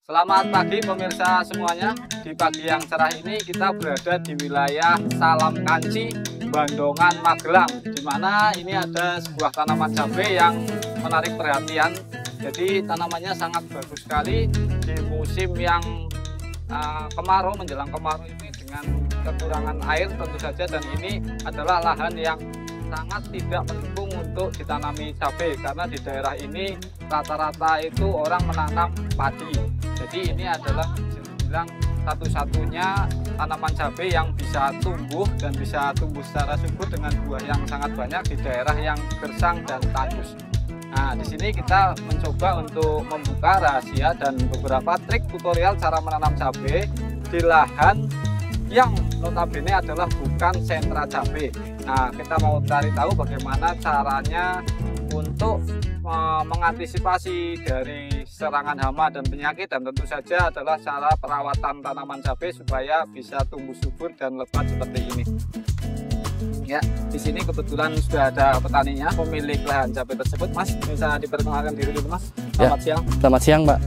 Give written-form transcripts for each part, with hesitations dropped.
Selamat pagi pemirsa semuanya. Di pagi yang cerah ini kita berada di wilayah Salam Kanci, Bandongan, Magelang, di mana ini ada sebuah tanaman cabai yang menarik perhatian. Jadi tanamannya sangat bagus sekali di musim yang kemarau, menjelang kemarau ini dengan kekurangan air tentu saja, dan ini adalah lahan yang sangat tidak mendukung untuk ditanami cabai karena di daerah ini rata-rata itu orang menanam padi. Jadi ini adalah bisa dibilang satu-satunya tanaman cabai yang bisa tumbuh dan bisa tumbuh secara subur dengan buah yang sangat banyak di daerah yang gersang dan tandus. Nah, di sini kita mencoba untuk membuka rahasia dan beberapa trik tutorial cara menanam cabai di lahan yang notabene adalah bukan sentra cabai. Nah, kita mau cari tahu bagaimana caranya untuk mengantisipasi dari serangan hama dan penyakit, dan tentu saja adalah cara perawatan tanaman cabai supaya bisa tumbuh subur dan lebat seperti ini. Ya, di sini kebetulan sudah ada petaninya, pemilik lahan cabai tersebut. Mas, bisa diperkenalkan diri dulu, Mas? Selamat siang. Selamat siang, Pak.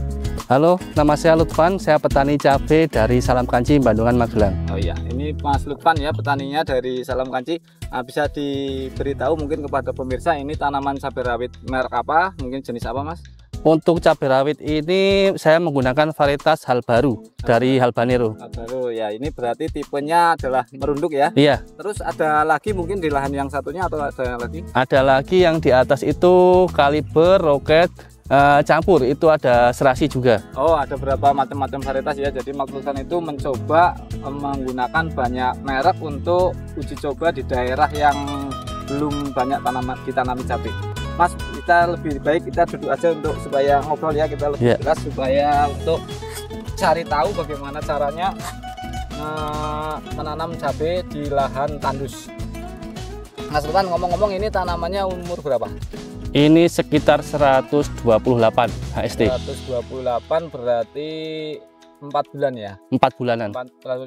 Halo, nama saya Lutfan, saya petani cabai dari Salam Kanci, Bandongan, Magelang. Oh iya, ini Mas Lutfan ya, petaninya dari Salam Kanci. Nah, bisa diberitahu mungkin kepada pemirsa ini tanaman cabai rawit merek apa, mungkin jenis apa, Mas? Untuk cabai rawit ini saya menggunakan varietas Halbaru dari Halbanero. Halbaru ya, ini berarti tipenya adalah merunduk ya? Iya. Terus ada lagi mungkin di lahan yang satunya atau ada lagi? Ada lagi yang di atas itu kaliber, roket, campur, itu ada serasi juga. Oh, ada berapa macam-macam varietas ya. Jadi Mas Lutfan itu mencoba menggunakan banyak merek untuk uji coba di daerah yang belum banyak ditanami cabai. Mas, kita lebih baik kita duduk aja untuk supaya ngobrol ya, kita lebih jelas supaya untuk cari tahu bagaimana caranya menanam cabai di lahan tandus. Mas Lutfan, ngomong-ngomong ini tanamannya umur berapa? Ini sekitar 128 HST. 128 berarti 4 bulan ya? 4 bulanan.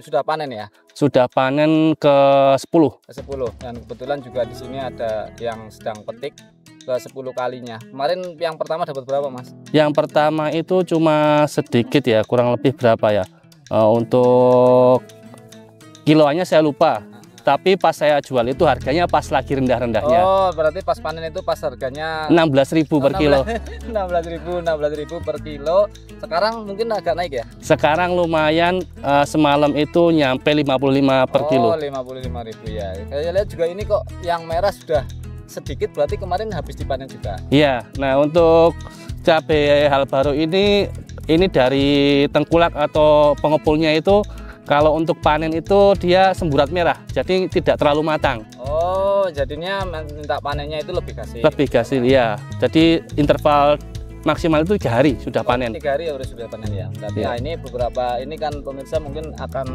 Sudah panen ya? Sudah panen ke 10. Ke 10. Dan kebetulan juga di sini ada yang sedang petik ke 10 kalinya. Kemarin yang pertama dapat berapa, Mas? Yang pertama itu cuma sedikit ya, kurang lebih berapa ya? Untuk kiloannya saya lupa. Tapi pas saya jual itu harganya pas lagi rendah-rendahnya. Oh, berarti pas panen itu pas harganya 16.000 per kilo. 16.000 per kilo. Sekarang mungkin agak naik ya? Sekarang lumayan, semalam itu nyampe 55 per kilo. Oh, 55.000 ya. Saya lihat juga ini kok yang merah sudah sedikit, berarti kemarin habis dipanen juga. Iya. Nah, untuk cabai Halbaru ini dari tengkulak atau pengepulnya itu, kalau untuk panen itu dia semburat merah, jadi tidak terlalu matang. Oh, jadinya minta panennya itu lebih kasih. Lebih hasil, ya. Jadi interval maksimal itu 3 hari sudah panen. 3 hari ya sudah panen ya. Berarti Ya. Nah, ini beberapa ini kan pemirsa mungkin akan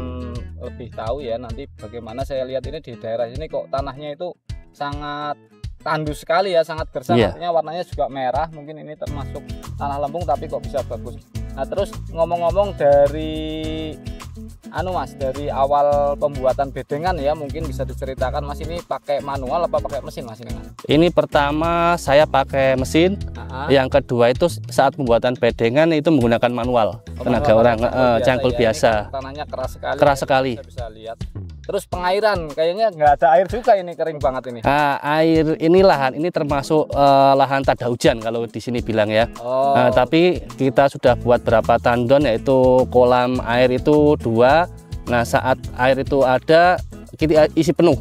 lebih tahu ya nanti bagaimana. Saya lihat ini di daerah ini kok tanahnya itu sangat tandus sekali ya, sangat gersang. Ya. Artinya warnanya juga merah. Mungkin ini termasuk tanah lempung tapi kok bisa bagus. Nah, terus ngomong-ngomong dari Mas, dari awal pembuatan bedengan ya, mungkin bisa diceritakan Mas, ini pakai manual apa pakai mesin, Mas? Ini pertama saya pakai mesin, yang kedua itu saat pembuatan bedengan itu menggunakan manual, tenaga orang, cangkul biasa. Tanahnya keras sekali. Keras sekali. Bisa lihat. Terus pengairan, kayaknya nggak ada air juga, ini kering banget ini. Air ini lahan ini termasuk lahan tada hujan kalau di sini bilang ya. Oh. Tapi kita sudah buat berapa tandon, yaitu kolam air itu 2. Nah, saat air itu ada kita isi penuh.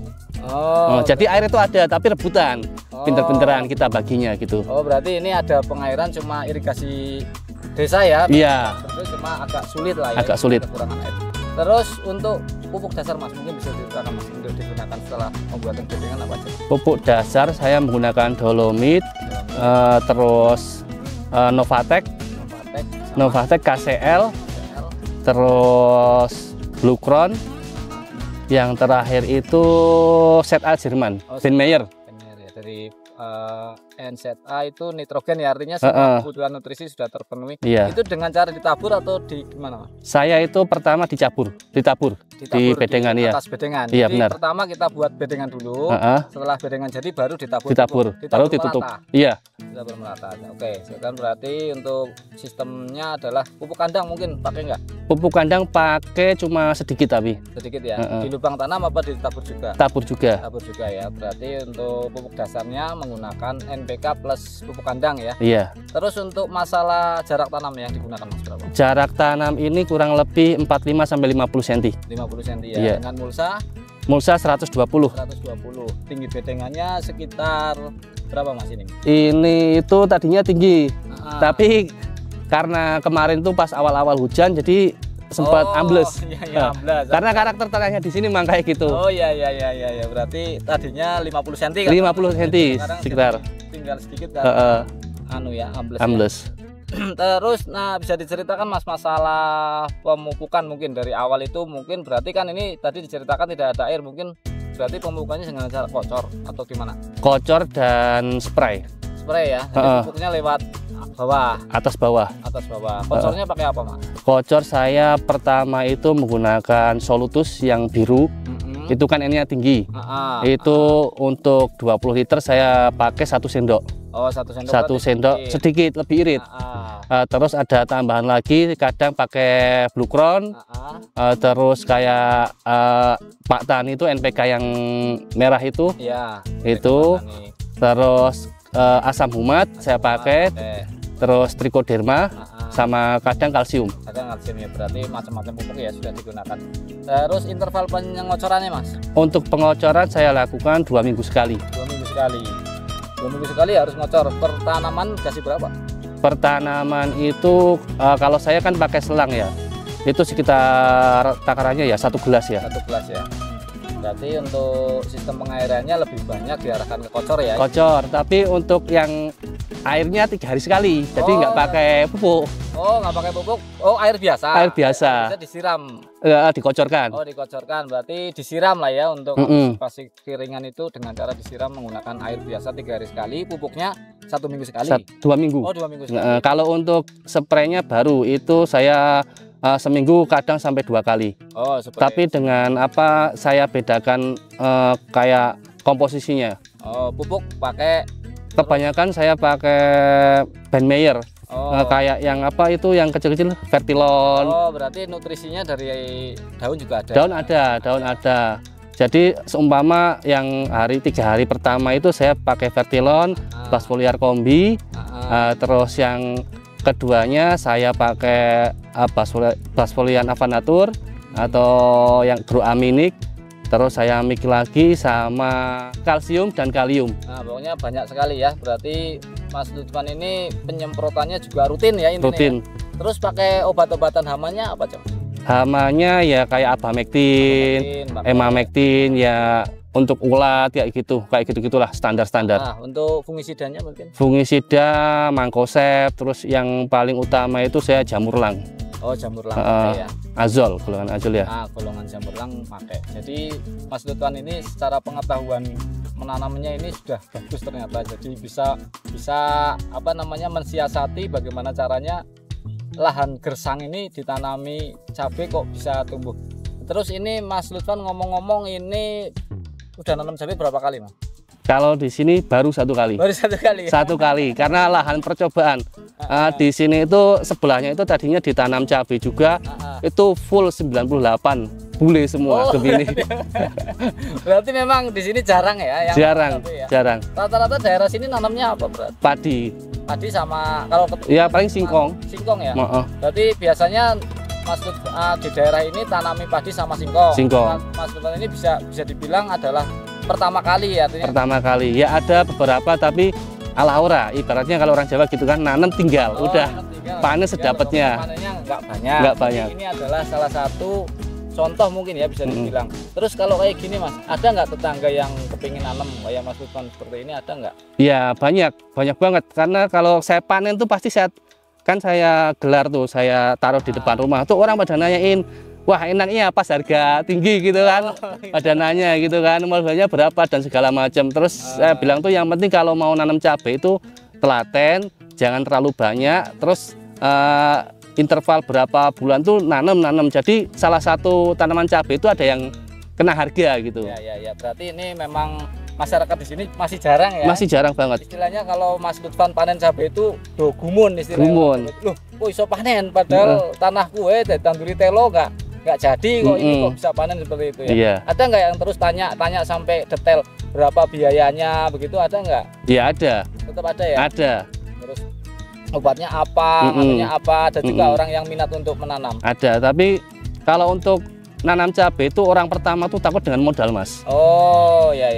Jadi air itu ada tapi rebutan, pinter-pinteran kita baginya gitu. Oh, berarti ini ada pengairan cuma irigasi desa ya? Iya. Terus cuma agak sulit lah ya. Agak sulit. Kekurangan air. Terus untuk pupuk dasar, Mas, mungkin bisa diceritakan, Mas, untuk digunakan setelah pembuatan bedengan apa aja? Pupuk dasar saya menggunakan dolomit, terus Novatek KCL, terus Bluecron, yang terakhir itu ZA Jerman, Benmeyer. Ya, dari NZA itu nitrogen ya, artinya semua kebutuhan nutrisi sudah terpenuhi. Iya. Itu dengan cara ditabur atau di gimana, Mas? Saya itu pertama ditabur. di bedengan ya. Atas bedengan. Iya, jadi benar. pertama kita buat bedengan dulu. Setelah bedengan jadi baru ditabur. Baru ditutup. Melata. Iya. Ditabur melata. Oke, sekarang berarti untuk sistemnya adalah pupuk kandang mungkin pakai nggak? Pupuk kandang pakai cuma sedikit tapi. Sedikit ya. Di lubang tanam apa ditabur juga? Tabur juga. Tabur juga ya. Berarti untuk pupuk dasarnya menggunakan NPK plus pupuk kandang ya. Iya. Terus untuk masalah jarak tanam yang digunakan Mas berapa? Jarak tanam ini kurang lebih 45 sampai 50 cm. 50 cm ya. Iya. Dengan mulsa? Mulsa 120. 120. Tinggi bedengannya sekitar berapa Mas ini? Ini itu tadinya tinggi. Tapi karena kemarin tuh pas awal-awal hujan jadi sempat ambles. Iya, ambles. Karena karakter tanahnya di sini memang kayak gitu. Oh iya. Berarti tadinya 50 cm kan? 50 cm sekitar. Tinggal sedikit kan. Ambles. Ambles. Ya. Terus bisa diceritakan Mas masalah pemupukan mungkin dari awal itu mungkin berarti kan ini tadi diceritakan tidak ada air mungkin berarti pemupukannya dengan cara kocor atau gimana? Kocor dan spray. Spray ya. Jadi pupuknya lewat bawah. Atas bawah. Kocornya pakai apa Mas? Kocor saya pertama itu menggunakan Solutus yang biru. Itu kan N-nya tinggi. Itu untuk 20 liter saya pakai 1 sendok. Oh, 1 sendok. 1 sendok sedikit lebih irit. Terus ada tambahan lagi kadang pakai Blue Crown. Terus kayak Pak Tani itu NPK yang merah itu. Iya. Itu. Terus asam humat saya pakai. Terus Trichoderma sama kadang kalsium. Kadang kalsium ya, berarti macam-macam pupuk ya sudah digunakan. Terus interval pengocorannya Mas? Untuk pengocoran saya lakukan 2 minggu sekali. 2 minggu sekali. 2 minggu sekali harus ngocor. Per tanaman kasih berapa? Per tanaman itu kalau saya kan pakai selang ya. Itu sekitar takarannya ya 1 gelas ya. 1 gelas ya. Berarti untuk sistem pengairannya lebih banyak diarahkan ke kocor ya? Kocor, tapi untuk yang airnya 3 hari sekali, jadi nggak pakai pupuk. Oh, nggak pakai pupuk? Oh, air biasa? Air biasa. Bisa disiram? Dikocorkan. Oh, dikocorkan, berarti disiram lah ya untuk pasti keringan itu dengan cara disiram menggunakan air biasa 3 hari sekali, pupuknya 1 minggu sekali? 2 minggu. Oh, 2 minggu sekali. Kalau untuk spraynya baru itu saya seminggu kadang sampai 2 kali. Oh, tapi dengan apa saya bedakan kayak komposisinya. Oh, pupuk pakai? Kebanyakan saya pakai Ben Meyer. Kayak yang apa itu yang kecil-kecil Vertilon. Oh, berarti nutrisinya dari daun juga ada? Daun ada. Jadi seumpama yang 3 hari pertama itu saya pakai Vertilon, Basfoliar Kombi, terus yang keduanya saya pakai Basfolian Avanatur atau yang Groaminik, terus saya mix lagi sama kalsium dan kalium. Nah, pokoknya banyak sekali ya. Berarti Mas Lutfan ini penyemprotannya juga rutin ya intinya? Rutin. Terus pakai obat-obatan hamanya apa coba? Hamanya ya kayak Abamectin, Emamectin ya. Untuk ulat kayak gitu-gitulah standar-standar. Nah, untuk fungisidanya mungkin? Fungisida, Mancozeb, terus yang paling utama itu saya Jamurlang. Oh, Jamurlang pakai ya. Azol, golongan azol ya. Golongan Jamurlang pakai. Jadi Mas Lutfan ini secara pengetahuan menanamnya ini sudah bagus ternyata. Jadi bisa apa namanya mensiasati bagaimana caranya lahan gersang ini ditanami cabai kok bisa tumbuh. Terus ini Mas Lutfan ngomong-ngomong ini udah nanam cabai berapa kali Mas? Kalau di sini baru 1 kali. Baru 1 kali. Ya? 1 kali karena lahan percobaan. Di sini itu sebelahnya itu tadinya ditanam cabai juga. Itu full 98 bule semua begini. Berarti memang di sini jarang ya? Jarang. Rata-rata daerah sini nanamnya apa berarti? Padi sama kalau ya paling singkong. Singkong ya. Berarti biasanya Mas di daerah ini tanami padi sama singkong. Mas Lutfan ini bisa dibilang adalah pertama kali ya? Pertama kali. Ya ada beberapa tapi ala ora. Ibaratnya kalau orang Jawa gitu kan nanam tinggal, udah panen sedapatnya. Panennya nggak banyak. Ini adalah salah satu contoh mungkin ya bisa dibilang. Terus kalau kayak gini Mas, ada nggak tetangga yang kepingin nanam kayak Mas Lutfan seperti ini, ada nggak? Ya banyak banget. Karena kalau saya panen tuh pasti saya gelar tuh, saya taruh di depan rumah tuh orang pada nanyain, wah enaknya pas harga tinggi gitu kan, pada nanya gitu kan, modalnya berapa dan segala macam. Terus saya bilang tuh yang penting kalau mau nanam cabai itu telaten, jangan terlalu banyak, terus interval berapa bulan tuh nanam. Jadi salah satu tanaman cabai itu ada yang kena harga gitu. Ya. Berarti ini memang masyarakat di sini masih jarang ya? Masih jarang banget. Istilahnya kalau Mas Lutfan panen cabai itu do gumun istilahnya. Gumun. Loh, kok iso panen padahal tanahku ditanduri telo nggak jadi kok ini kok bisa panen seperti itu ya? Iya. Ada nggak yang terus tanya sampai detail berapa biayanya begitu, ada nggak? Iya ada. Tetap ada ya? Ada. Terus obatnya apa, anunya apa, ada juga orang yang minat untuk menanam? Ada, tapi kalau untuk nanam cabai itu orang pertama tuh takut dengan modal, Mas. Oh ya.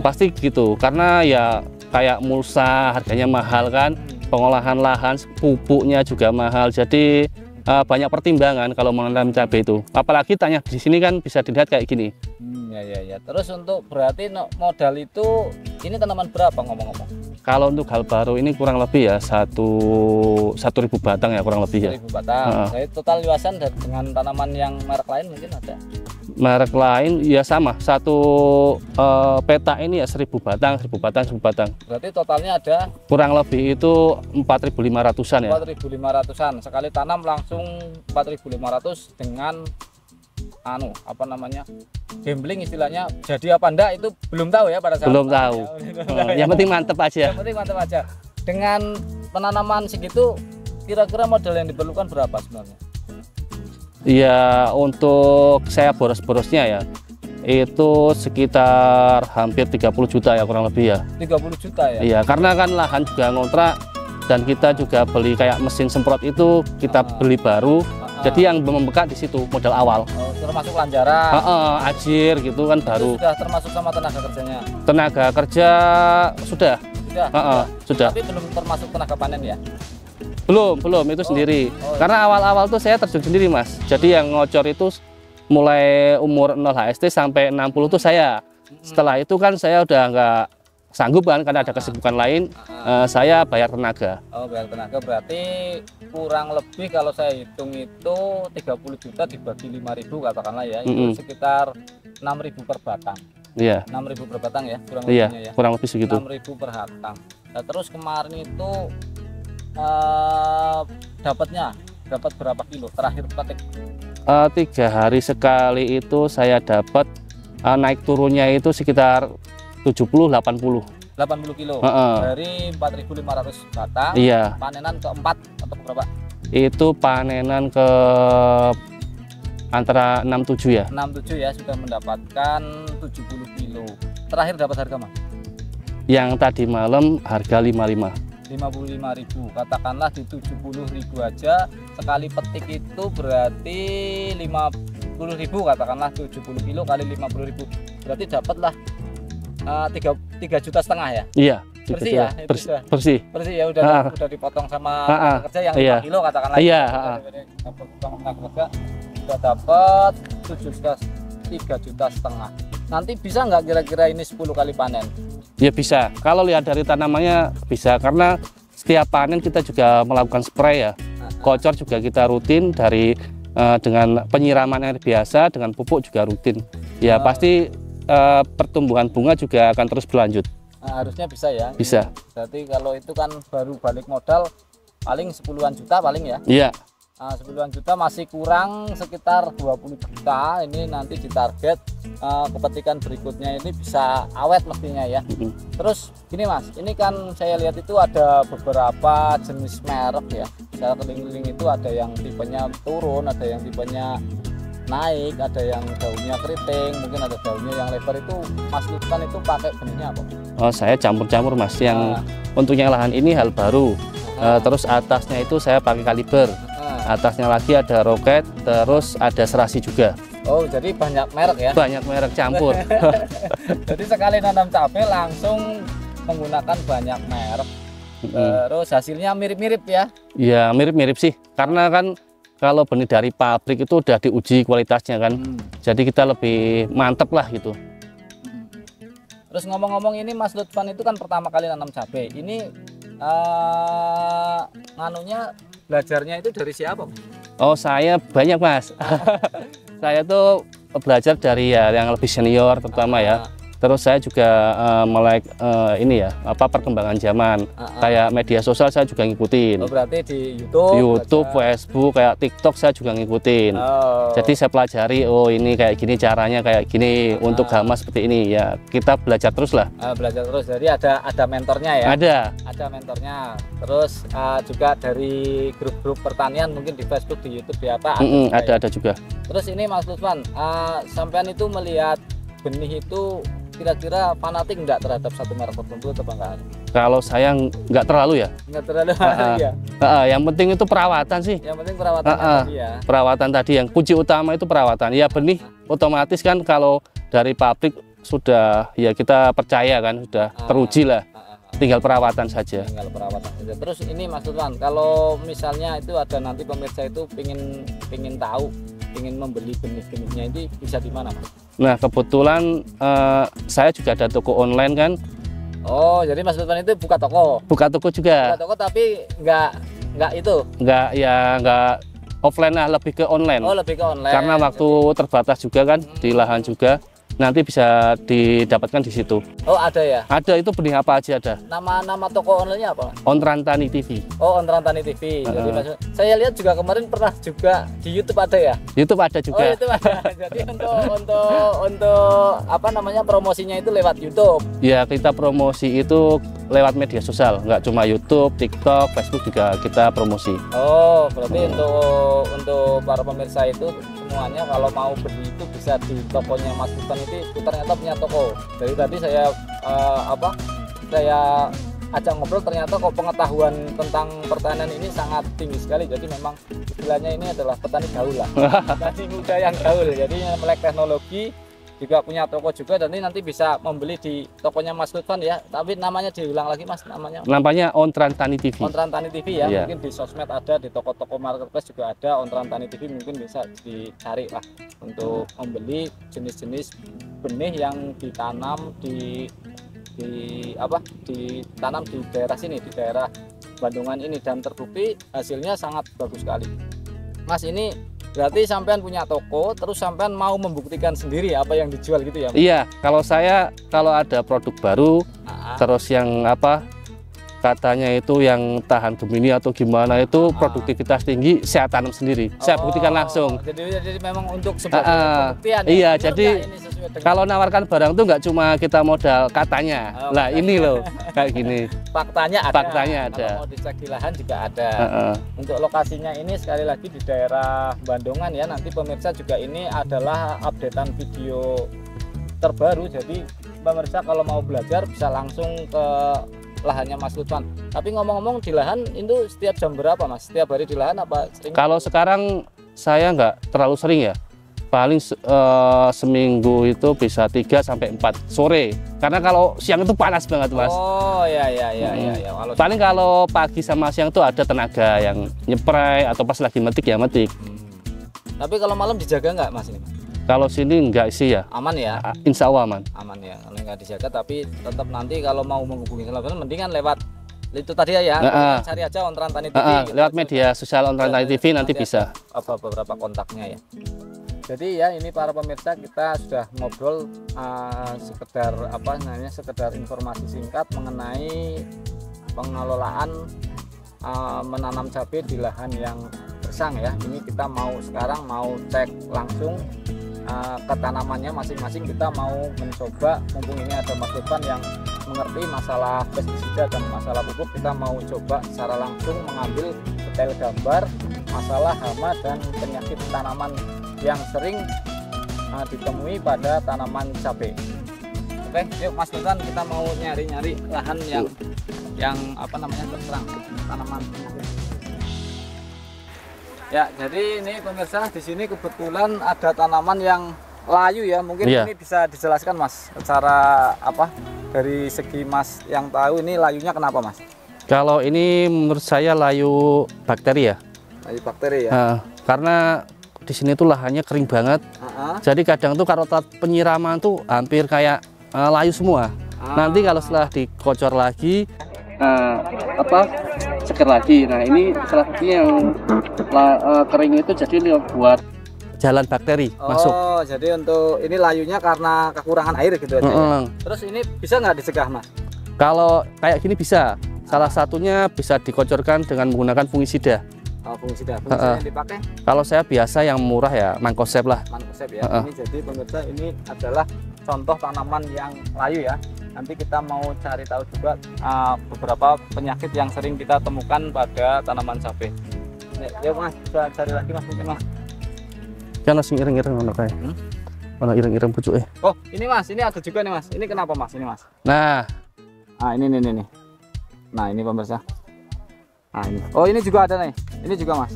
Pasti gitu, karena ya kayak mulsa harganya mahal kan, pengolahan lahan, pupuknya juga mahal, jadi banyak pertimbangan kalau menanam cabai itu. Apalagi tanya di sini kan bisa dilihat kayak gini. Ya. Terus untuk berarti modal itu ini tanaman berapa ngomong-ngomong? Kalau untuk hal baru ini kurang lebih ya 1.000 batang ya kurang lebih ya. 1.000 batang. Jadi total luasan dengan tanaman yang merek lain mungkin ada? Merek lain ya sama, satu peta ini ya 1.000 batang. Berarti totalnya ada? Kurang lebih itu 4.500-an ya. 4.500-an. Sekali tanam langsung 4.500 dengan gambling istilahnya. Jadi apa enggak itu belum tahu ya pada saat belum tahu. Yang penting mantep aja. Yang penting mantep aja. Dengan penanaman segitu kira-kira modal yang diperlukan berapa sebenarnya? Ya untuk saya boros-borosnya ya itu sekitar hampir 30 juta ya kurang lebih ya. 30 juta ya? Iya, karena kan lahan juga ngontrak dan kita juga beli kayak mesin semprot itu kita beli baru. Jadi yang membekat di situ modal awal. Oh, termasuk lanjaran. Ajir gitu kan baru. Itu sudah termasuk sama tenaga kerjanya. Tenaga kerja sudah. Sudah. Tapi belum termasuk tenaga panen ya? Belum itu sendiri. Karena awal-awal tuh saya terjun sendiri, Mas. Jadi yang ngocor itu mulai umur 0 HST sampai 60 tuh saya. Setelah itu kan saya udah nggak sanggup kan karena ada kesibukan lain, saya bayar tenaga. Oh, bayar tenaga berarti kurang lebih kalau saya hitung itu 30 juta dibagi 5.000 katakanlah ya, itu sekitar 6.000 per batang. Iya. 6.000 per batang ya, kurang lebihnya ya. Kurang lebih segitu. 6.000 per batang. Nah, terus kemarin itu dapat berapa kilo terakhir petik? 3 hari sekali itu saya dapat naik turunnya itu sekitar 80 kilo dari 4.500 batang. Iya. Panenan keempat atau berapa? Itu panenan ke antara 67 ya. 67 ya, sudah mendapatkan 70 kilo. Terakhir dapat harga Mas? Yang tadi malam harga 55.000. Katakanlah di 70.000 aja sekali petik itu berarti 50.000, katakanlah 70 kilo kali 50.000 berarti dapatlah 3,5 juta ya? Iya. Bersih ya? Bersih ya, udah dipotong sama kerja yang 5 kilo katakanlah. Iya. Sudah dapat 3,5 juta. Nanti bisa nggak kira-kira ini 10 kali panen? Ya bisa. Kalau lihat dari tanamannya bisa, karena setiap panen kita juga melakukan spray ya. Kocor juga kita rutin dari dengan penyiraman air biasa, dengan pupuk juga rutin. Ya pasti pertumbuhan bunga juga akan terus berlanjut. Harusnya bisa ya? Bisa. Berarti kalau itu kan baru balik modal paling 10-an juta paling ya? Iya. 10-an juta masih kurang sekitar 20 juta. Ini nanti ditarget kepetikan berikutnya ini bisa awet mestinya ya. Terus gini Mas, ini kan saya lihat itu ada beberapa jenis merek ya. Saya keliling-keliling itu ada yang tipenya turun, ada yang tipenya naik, ada yang daunnya keriting, mungkin ada daunnya yang lebar. Itu Mas Lutfan itu pakai benihnya apa? Oh, saya campur-campur Mas. Yang untuk yang lahan ini hal baru. Terus atasnya itu saya pakai kaliber. Atasnya lagi ada roket, terus ada serasi juga. Oh, jadi banyak merek ya? Banyak merek campur. Jadi sekali nanam cabai langsung menggunakan banyak merek. Terus hasilnya mirip-mirip ya? Iya, mirip-mirip sih. Karena kan kalau benih dari pabrik itu udah diuji kualitasnya kan. Jadi kita lebih mantep lah gitu. Terus ngomong-ngomong ini Mas Lutfan itu kan pertama kali nanam cabai. Ini belajarnya itu dari siapa? Oh, saya banyak Mas. Saya tuh belajar dari ya yang lebih senior terutama ya. Terus saya juga melek ini ya, perkembangan zaman. Kayak media sosial saya juga ngikutin. Oh, berarti di YouTube, Facebook, kayak TikTok saya juga ngikutin. Jadi saya pelajari, oh ini kayak gini caranya, kayak gini untuk hama seperti ini ya. Kita belajar terus lah. Belajar terus. Jadi ada mentornya ya? Ada mentornya. Terus juga dari grup-grup pertanian mungkin di Facebook, di YouTube, di apa? Ada juga. Terus ini Mas Lutfan, sampean itu melihat benih itu kira-kira fanatik enggak terhadap satu merek tertentu atau enggak? Kalau saya nggak terlalu ya. Nggak terlalu ya. Yang penting itu perawatan sih. Yang penting perawatan tadi ya. Perawatan tadi yang kunci utama itu perawatan. Ya benih otomatis kan kalau dari pabrik sudah ya kita percaya kan sudah teruji lah. Tinggal perawatan saja. Tinggal perawatan saja. Terus ini Mas Lutfan, kalau misalnya itu ada nanti pemirsa itu pingin tahu, ingin membeli benih-benihnya ini bisa di mana, Mas? Nah kebetulan saya juga ada toko online kan. Oh jadi Mas Lutfan itu buka toko? Buka toko juga. Buka toko tapi nggak itu? Nggak offline lah, lebih ke online. Oh lebih ke online. Karena waktu terbatas juga kan di lahan juga. Nanti bisa didapatkan di situ. Oh ada ya? Ada, itu benih apa aja ada. Nama toko online-nya apa? Ontran Tani TV. Oh Ontran Tani TV. Jadi saya lihat juga kemarin pernah juga di YouTube ada ya? YouTube ada juga. Oh YouTube ada. Jadi untuk apa namanya promosinya itu lewat YouTube? Ya kita promosi itu lewat media sosial, nggak cuma YouTube, TikTok, Facebook juga kita promosi. Oh berarti untuk para pemirsa itu semuanya kalau mau beli itu bisa di tokonya Mas Lutfan itu ternyata punya toko. Dari tadi saya saya ajak ngobrol, ternyata kok pengetahuan tentang pertanian ini sangat tinggi sekali. Jadi memang istilahnya ini adalah petani gaul lah. Petani muda yang gaul. Jadi melek teknologi, juga punya toko juga, dan ini nanti bisa membeli di tokonya Mas Lutfan ya. Tapi namanya diulang lagi Mas, namanya Ontran Tani TV. Ontran Tani TV ya. Mungkin di sosmed ada, di toko-toko marketplace juga ada Ontran Tani TV, mungkin bisa dicari lah untuk membeli jenis-jenis benih yang ditanam ditanam di daerah sini, di daerah Bandungan ini, dan terbukti hasilnya sangat bagus sekali. Mas ini berarti sampean punya toko, terus sampean mau membuktikan sendiri apa yang dijual gitu ya? Iya, kalau ada produk baru, terus yang katanya itu yang tahan Gemini atau gimana itu produktivitas tinggi, saya tanam sendiri, saya buktikan langsung. Jadi memang untuk sebagai pembuktian. Iya, jadi kalau nawarkan barang tuh nggak cuma kita modal katanya, ini loh kayak gini. Faktanya ada. Kalau mau dicek di lahan juga ada. Untuk lokasinya ini sekali lagi di daerah Bandungan ya. Nanti pemirsa juga ini adalah updatean video terbaru. Jadi pemirsa kalau mau belajar bisa langsung ke lahannya Mas Lutfan. Tapi ngomong-ngomong, di lahan itu setiap jam berapa Mas? Setiap hari di lahan apa sering? Kalau sekarang saya nggak terlalu sering ya. Paling seminggu itu bisa 3 sampai 4 sore. Karena kalau siang itu panas banget Mas. Oh ya. Paling kalau pagi sama siang tuh ada tenaga yang nyepray atau pas lagi metik ya metik. Tapi kalau malam dijaga nggak Mas ini? Kalau sini enggak sih ya. Aman ya? Insya Allah aman. Aman ya, kalau nggak dijaga. Tapi tetap nanti kalau mau menghubungi telepon mendingan lewat itu tadi ya. Cari aja Ontran Tani TV. Lewat media sosial Ontran Tani TV nanti bisa. Beberapa kontaknya ya. Jadi ya ini para pemirsa, kita sudah ngobrol sekedar informasi singkat mengenai pengelolaan menanam cabai di lahan yang gersang ya. Ini kita sekarang mau cek langsung ke tanamannya masing-masing. Kita mau mencoba, mumpung ini ada Mas Lutfan yang mengerti masalah pestisida dan masalah pupuk, kita mau coba secara langsung mengambil detail gambar masalah hama dan penyakit tanaman yang sering ditemui pada tanaman cabai. Oke, yuk Mas Lutfan, kita mau nyari-nyari lahan yang terserang tanaman. Ya, jadi ini pemirsa, di sini kebetulan ada tanaman yang layu ya. Mungkin ini bisa dijelaskan Mas, secara dari segi Mas yang tahu ini layunya kenapa Mas? Kalau ini menurut saya layu bakteri ya. Layu bakteri ya. Karena di sini tuh lahannya kering banget. Jadi kadang tuh kalau penyiraman tuh hampir kayak layu semua. Nanti kalau setelah dikocor lagi seger lagi. Nah ini salah satunya yang kering itu jadi buat jalan bakteri masuk. Oh, jadi untuk ini layunya karena kekurangan air gitu aja. Ya? Terus ini bisa nggak dicegah, Mas? Kalau kayak gini bisa. Salah satunya bisa dikocorkan dengan menggunakan fungisida. Oh, fungisida. Fungisida yang dipakai? Kalau saya biasa yang murah ya Mancozeb lah. Mancozeb ya. Ini jadi pemirsa, ini adalah contoh tanaman yang layu ya. Nanti kita mau cari tahu juga beberapa penyakit yang sering kita temukan pada tanaman cabai. Yuk Mas, kita cari lagi Mas mungkin Mas. Kan langsung ireng-ireng ono kae. Ono ireng-ireng pucuke. Oh, ini Mas, ini ada juga nih Mas. Ini kenapa Mas? Ini Mas. Nah, ini nih. Nah, ini pemirsa. Nah, ini. Oh, ini juga ada nih. Ini juga Mas.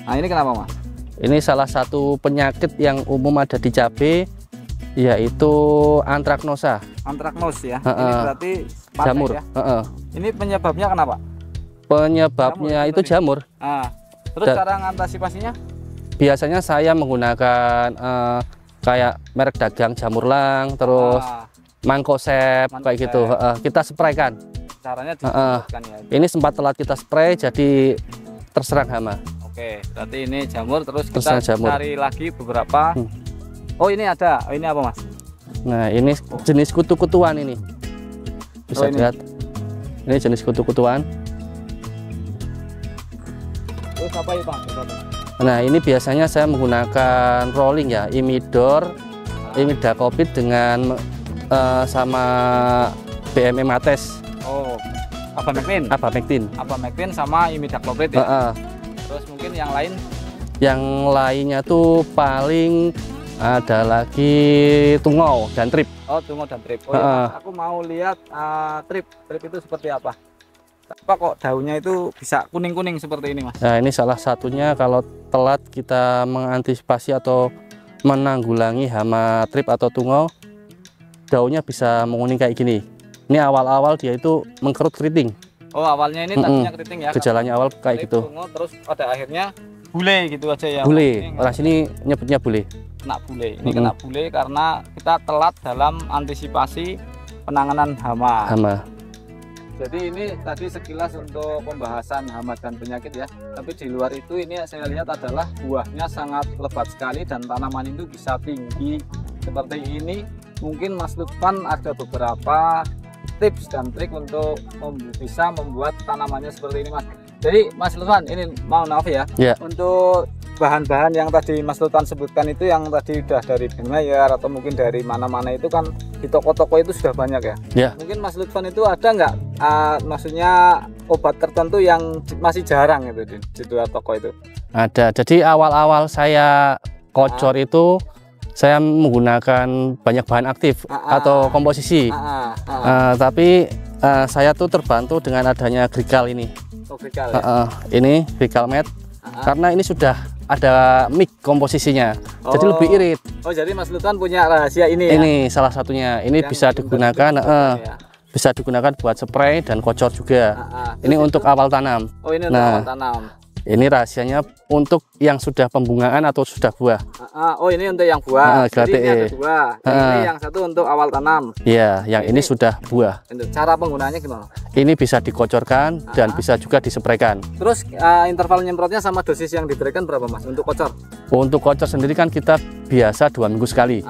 Nah, ini kenapa Mas? Ini salah satu penyakit yang umum ada di cabai, yaitu antraknosa. Antraknos ya. Ini berarti jamur. Ya? Ini penyebabnya kenapa? Penyebabnya jamur, itu jamur. Terus cara mengantisipasinya? Biasanya saya menggunakan kayak merek dagang Jamurlang, terus Mancozeb kayak gitu. Kita spraykan. Caranya disebutkan ya. Ini sempat telat kita spray, jadi terserang hama. Oke, berarti ini jamur, terus kita cari lagi beberapa. Oh, ini ada. Oh, ini apa Mas? Nah, ini jenis kutu-kutuan ini. Bisa lihat. Ini jenis kutu-kutuan. Terus apa ya Pak? Nah, ini biasanya saya menggunakan rolling ya, imidor, imidacloprid dengan sama BME Mates. Oh, abamectin sama imidacloprid ya. Terus mungkin yang lain? Yang lainnya tuh paling ada lagi tungau dan trip. Oh, tungau dan trip. Oh, ya, aku mau lihat trip itu seperti apa? Apa kok daunnya itu bisa kuning-kuning seperti ini Mas? Nah, ini salah satunya kalau telat kita mengantisipasi atau menanggulangi hama trip atau tungau, daunnya bisa menguning kayak gini. Ini awal-awal dia itu mengkerut keriting. Oh, awalnya ini tadinya keriting ya? Gejalanya awal kayak gitu. Tungau, terus pada akhirnya bule gitu aja ya? Bule, orang sini nyebutnya bule. Kena bule, ini kena bule karena kita telat dalam antisipasi penanganan hama. Jadi ini tadi sekilas untuk pembahasan hama dan penyakit ya. Tapi di luar itu ini saya lihat adalah buahnya sangat lebat sekali dan tanaman itu bisa tinggi seperti ini. Mungkin Mas Lutfan ada beberapa tips dan trik untuk bisa membuat tanamannya seperti ini Mas. Jadi Mas Lutfan, ini mau maaf ya. Untuk bahan-bahan yang tadi Mas Lutfan sebutkan itu yang tadi udah dari Benmayer atau mungkin dari mana-mana itu kan di toko-toko itu sudah banyak ya. Mungkin Mas Lutfan itu ada nggak maksudnya obat tertentu yang masih jarang itu di dua toko itu? Ada. Jadi awal-awal saya kocor itu saya menggunakan banyak bahan aktif atau komposisi. Tapi saya tuh terbantu dengan adanya Grigal ini. Oh, Grigal ya? Ini Grigal Med. Karena ini sudah ada mix komposisinya, jadi lebih irit. Oh, jadi Mas Lutfan punya rahasia ini ya? Ini salah satunya. Ini yang bisa digunakan, bisa digunakan buat spray dan kocor juga. Ini untuk awal tanam. Oh, ini untuk awal tanam. Ini rahasianya untuk yang sudah pembungaan atau sudah buah. Oh, ini untuk yang buah. Jadi ini ada dua. Ini yang satu untuk awal tanam. Iya, yang ini sudah buah. Cara penggunaannya gimana? Ini bisa dikocorkan dan bisa juga dispraykan. Terus interval nyemprotnya sama dosis yang diberikan berapa Mas untuk kocor? Untuk kocor sendiri kan kita biasa 2 minggu sekali.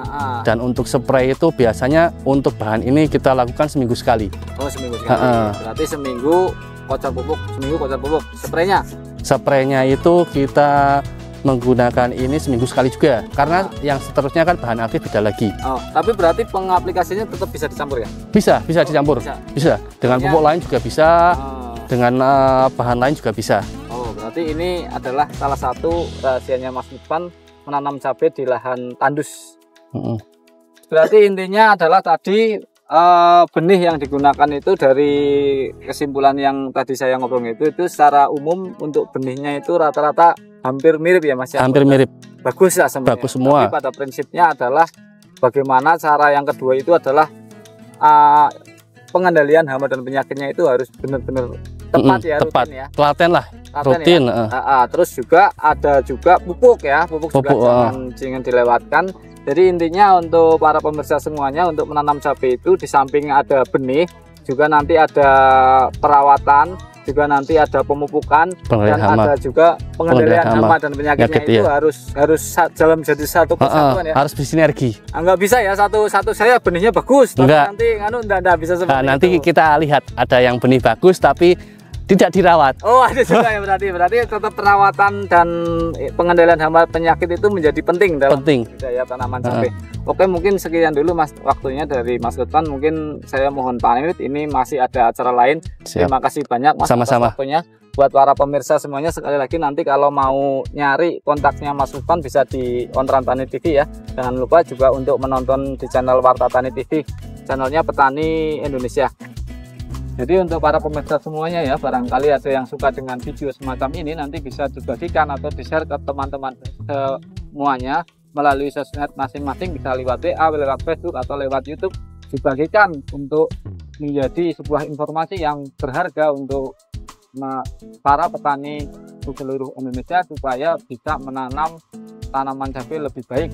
Dan untuk spray itu biasanya untuk bahan ini kita lakukan seminggu sekali. Oh, seminggu sekali. Berarti seminggu kocor pupuk, seminggu kocor pupuk. Spraynya? Spraynya itu kita menggunakan ini seminggu sekali juga, karena yang seterusnya kan bahan aktif beda lagi. Oh, tapi berarti pengaplikasinya tetap bisa dicampur ya? Bisa dicampur. Bisa. Dengan pupuk lain juga bisa, dengan bahan lain juga bisa. Oh, berarti ini adalah salah satu rahasianya Mas Lutfan menanam cabai di lahan tandus. Berarti intinya adalah tadi benih yang digunakan itu dari kesimpulan yang tadi saya ngobrol itu secara umum untuk benihnya itu rata-rata hampir mirip ya Mas ya? Hampir mirip. Bagus lah semuanya. Bagus semua. Tapi pada prinsipnya adalah bagaimana cara yang kedua itu adalah pengendalian hama dan penyakitnya itu harus benar-benar tepat ya, tepat. Rutin ya. Telaten lah, rutin. Ya. Terus juga ada juga pupuk ya, pupuk juga jangan dilewatkan. Jadi intinya untuk para pemirsa semuanya untuk menanam cabai itu di samping ada benih juga nanti ada perawatan juga nanti ada pemupukan dan hama. ada juga pengendalian hama dan penyakitnya itu ya. harus jalan menjadi satu kesatuan ya. Harus bersinergi. Nggak bisa ya satu saya benihnya bagus, tapi Enggak. nanti enggak bisa seperti Nanti itu. kita lihat ada yang benih bagus tapi tidak dirawat. Oh, ada juga ya, berarti tetap perawatan dan pengendalian hama penyakit itu menjadi penting dalam budidaya tanaman cabai. Oke, mungkin sekian dulu Mas waktunya dari Mas Lutfan. Mungkin saya mohon pamit, ini masih ada acara lain. Siap. Terima kasih banyak Mas Sama-sama. atas waktunya. Buat para pemirsa semuanya, sekali lagi nanti kalau mau nyari kontaknya Mas Lutfan bisa di Ontran Tani TV ya. Jangan lupa juga untuk menonton di channel Warta Tani TV, channelnya Petani Indonesia. Jadi untuk para pemirsa semuanya ya, barangkali ada yang suka dengan video semacam ini, nanti bisa dibagikan atau di-share ke teman-teman semuanya melalui sosmed masing-masing, bisa lewat WA, lewat Facebook atau lewat YouTube, dibagikan untuk menjadi sebuah informasi yang berharga untuk para petani di seluruh Indonesia supaya bisa menanam tanaman cabai lebih baik